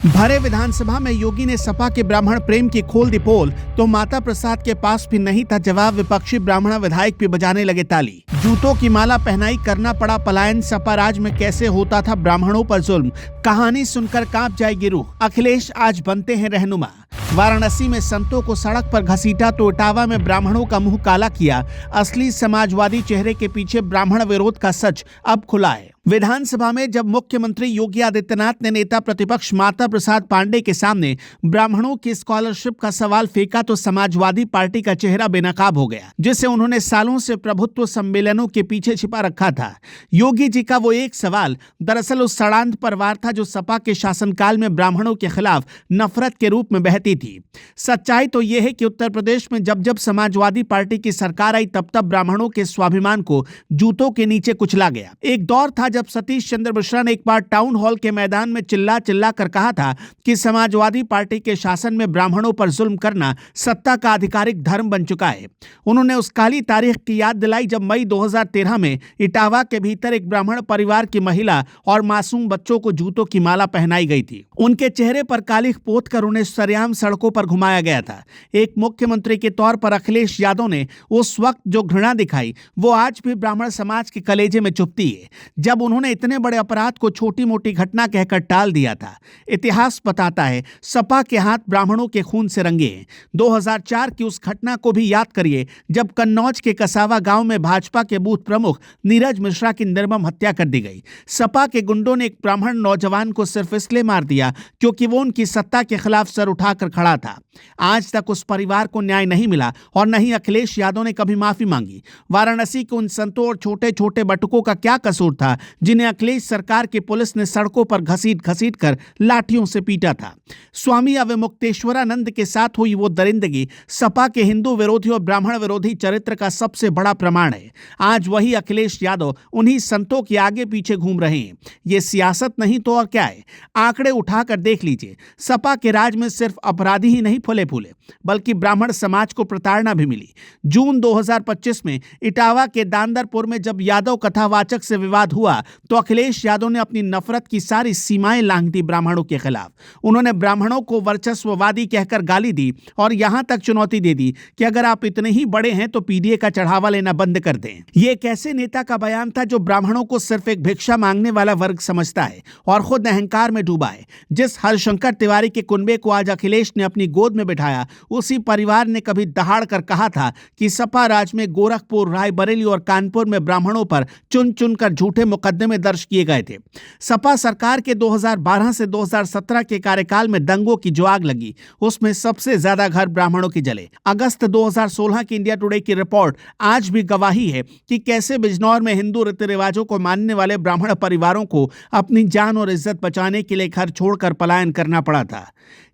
भरे विधानसभा में योगी ने सपा के ब्राह्मण प्रेम की खोल दी पोल तो माता प्रसाद के पास भी नहीं था जवाब। विपक्षी ब्राह्मण विधायक भी बजाने लगे ताली। जूतों की माला पहनाई, करना पड़ा पलायन। सपा राज में कैसे होता था ब्राह्मणों पर जुल्म, कहानी सुनकर कांप जाएगी रूह। अखिलेश आज बनते हैं रहनुमा। वाराणसी में संतों को सड़क पर घसीटा तो इटावा में ब्राह्मणों का मुंह काला किया। असली समाजवादी चेहरे के पीछे ब्राह्मण विरोध का सच अब खुला है। विधानसभा में जब मुख्यमंत्री योगी आदित्यनाथ ने नेता प्रतिपक्ष माता प्रसाद पांडे के सामने ब्राह्मणों की स्कॉलरशिप का सवाल फेंका तो समाजवादी पार्टी का चेहरा बेनकाब हो गया, जिसे उन्होंने सालों से प्रभुत्व सम्मेलनों के पीछे छिपा रखा था। योगी जी का वो एक सवाल दरअसल उस षड्यंत्र पर वार था जो सपा के शासनकाल में ब्राह्मणों के खिलाफ नफरत के रूप में बहती थी। सच्चाई तो यह है कि उत्तर प्रदेश में जब जब समाजवादी पार्टी की सरकार आई तब तब ब्राह्मणों के स्वाभिमान को जूतों के नीचे कुचला गया। एक दौर था जब सतीश चंद्र मिश्रा ने एक बार टाउन हॉल के मैदान में चिल्ला कर कहा था कि समाजवादी पार्टी के शासन में ब्राह्मणों पर जुल्म करना सत्ता का आधिकारिक धर्म बन चुका है। उन्होंने उस काली तारीख की याद दिलाई जब मई 2013 में इटावा के भीतर एक ब्राह्मण परिवार की महिला और मासूम बच्चों को जूतों की माला पहनाई गई थी। उनके चेहरे पर कालिख पोत कर उन्हें सरेआम सड़कों पर घुमाया गया था। एक मुख्यमंत्री के तौर पर अखिलेश यादव ने उस वक्त जो घृणा दिखाई वो आज भी ब्राह्मण समाज के कलेजे में चुभती है। जब उन्होंने इतने बड़े अपराध को छोटी मोटी घटना कहकर टाल दिया था। इतिहास बताता है सपा के हाथ ब्राह्मणों के खून से रंगे हैं। 2004 की उस घटना को भी याद करिए जब कन्नौज के कसावा गांव में भाजपा के बूथ प्रमुख नीरज मिश्रा की निर्मम हत्या कर दी गई। सपा के गुंडों ने एक ब्राह्मण नौजवान को सिर्फ इसलिए मार दिया क्योंकि वो उनकी सत्ता के खिलाफ सर उठाकर खड़ा था। आज तक उस परिवार को न्याय नहीं मिला और न ही अखिलेश यादव ने कभी माफी मांगी। वाराणसी के उन संतों और छोटे छोटे बटुकों का क्या कसूर था जिन्हें अखिलेश सरकार की पुलिस ने सड़कों पर घसीट कर लाठियों से पीटा था। स्वामी अवमुक्तेश्वरानंद के साथ हुई वो दरिंदगी सपा के हिंदू विरोधी और ब्राह्मण विरोधी चरित्र का सबसे बड़ा प्रमाण है। आज वही अखिलेश यादव उन्हीं संतों के आगे पीछे घूम रहे हैं। ये सियासत नहीं तो और क्या है। आंकड़े उठाकर देख लीजिए। सपा के राज में सिर्फ अपराधी ही नहीं फले फूले बल्कि ब्राह्मण समाज को प्रताड़ना भी मिली। जून 2025 में इटावा के दांदरपुर में जब यादव कथावाचक से विवाद हुआ तो अखिलेश यादव ने अपनी नफरत की सारी सीमाएं लांघ दी ब्राह्मणों के खिलाफ। उन्होंने ब्राह्मणों को वर्चस्ववादी कहकर गाली दी और यहां तक चुनौती दे दी कि अगर आप इतने ही बड़े हैं तो पीडीए का चढ़ावा लेना बंद कर दें। यह एक ऐसे नेता का बयान था जो ब्राह्मणों को सिर्फ एक भिक्षा मांगने वाला वर्ग समझता है और खुद अहंकार में डूबा है। जिस हरिशंकर तिवारी के कुनबे को आज अखिलेश ने अपनी गोद में बिठाया, उसी परिवार ने कभी दहाड़ कर कहा था कि सपा राज में गोरखपुर, रायबरेली और कानपुर में ब्राह्मणों पर चुन चुनकर झूठे मुकदमे दर्ज किए गए थे। सपा सरकार के 2012 से 2017 के कार्यकाल में दंगों की जो आग लगी उसमें सबसे ज्यादा घर ब्राह्मणों के जले। अगस्त 2016 की इंडिया टुडे की रिपोर्ट आज भी गवाही है कि कैसे बिजनौर में हिंदू रीति रिवाजों को मानने वाले ब्राह्मण परिवारों को अपनी जान और इज्जत बचाने के लिए घर छोड़कर पलायन करना पड़ा था।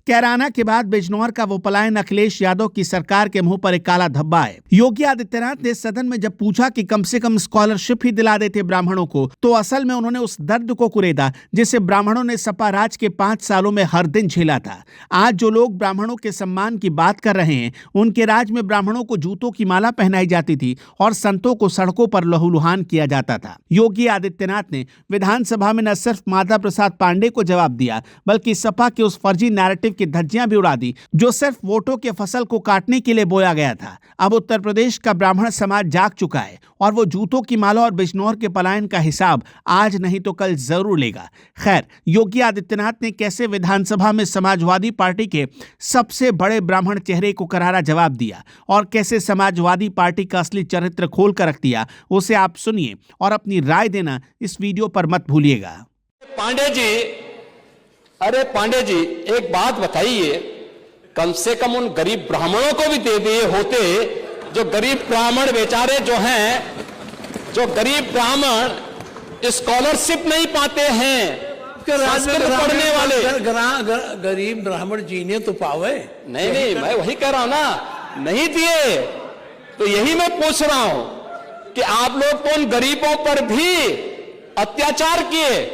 कैराना के बाद बिजनौर का वो पलायन अखिलेश यादव की सरकार के मुंह पर एक काला धब्बा है। योगी आदित्यनाथ ने सदन में जब पूछा कि कम से कम स्कॉलरशिप ही दिला देते ब्राह्मणों को तो असल में उन्होंने उस दर्द को कुरेदा जिसे ब्राह्मणों ने सपा राज के 5 सालों में हर दिन झेला था। आज जो लोग ब्राह्मणों के सम्मान की बात कर रहे हैं उनके राज में ब्राह्मणों को जूतों की माला पहनाई जाती थी और संतों को सड़कों पर लहूलुहान किया जाता था। योगी आदित्यनाथ ने विधानसभा में न सिर्फ माता प्रसाद पांडे को जवाब दिया बल्कि सपा के उस फर्जी नैरेटिव की धज्जियां भी उड़ा दी जो सिर्फ वोटों के फसल को काटने के लिए बोया गया था। अब उत्तर प्रदेश का ब्राह्मण समाज जाग चुका है और वो जूतों की माला और बिजनौर के पलायन का हिसाब आज नहीं तो कल जरूर लेगा। खैर, योगी आदित्यनाथ ने कैसे विधानसभा में समाजवादी पार्टी के सबसे बड़े ब्राह्मण चेहरे को करारा जवाब दिया और कैसे समाजवादी पार्टी का असली चरित्र खोल कर रख दिया, उसे आप सुनिए और अपनी राय देना इस वीडियो पर मत भूलिएगा। पांडे जी, अरे पांडे जी, एक बात बताइए, कम से कम उन गरीब ब्राह्मणों को भी दे दिए होते। जो गरीब ब्राह्मण बेचारे जो हैं, जो गरीब ब्राह्मण स्कॉलरशिप नहीं पाते हैं, संस्कृत पढ़ने वाले गरीब ब्राह्मण जीने तो पावे। नहीं, मैं वही कह रहा हूं ना, नहीं दिए। तो यही मैं पूछ रहा हूं कि आप लोग तो उन गरीबों पर भी अत्याचार किए।